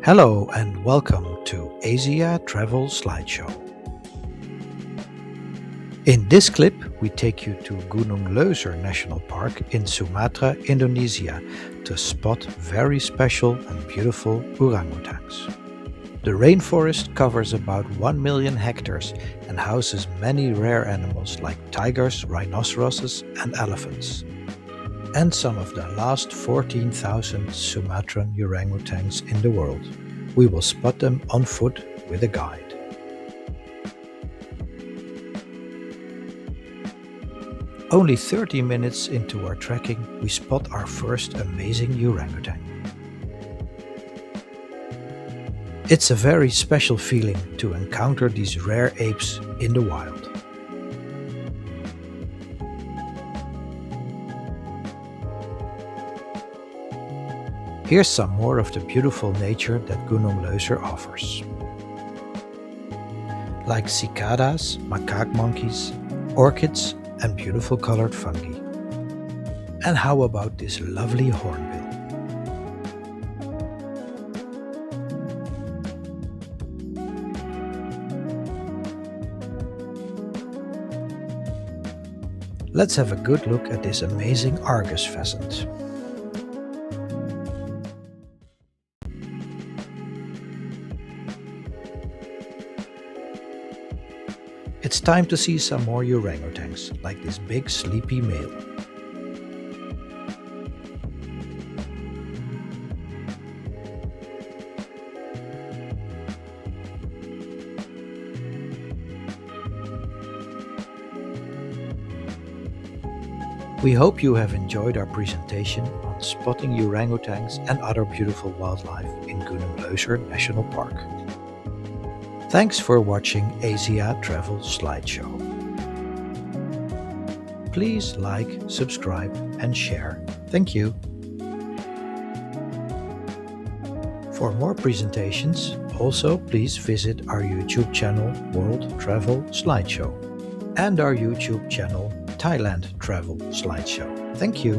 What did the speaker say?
Hello and welcome to Asia Travel Slideshow. In this clip, we take you to Gunung Leuser National Park in Sumatra, Indonesia, to spot very special and beautiful orangutans. The rainforest covers about 1 million hectares and houses many rare animals like tigers, rhinoceroses and elephants. And some of the last 14,000 Sumatran orangutans in the world. We will spot them on foot with a guide. Only 30 minutes into our trekking, we spot our first amazing orangutan. It's a very special feeling to encounter these rare apes in the wild. Here's some more of the beautiful nature that Gunung Leuser offers. Like cicadas, macaque monkeys, orchids and beautiful colored fungi. And how about this lovely hornbill? Let's have a good look at this amazing Argus pheasant. It's time to see some more orangutans, like this big sleepy male. We hope you have enjoyed our presentation on spotting orangutans and other beautiful wildlife in Gunung Leuser National Park. Thanks for watching Asia Travel Slideshow. Please like, subscribe and share. Thank you. For more presentations, also please visit our YouTube channel World Travel Slideshow and our YouTube channel Thailand Travel Slideshow. Thank you.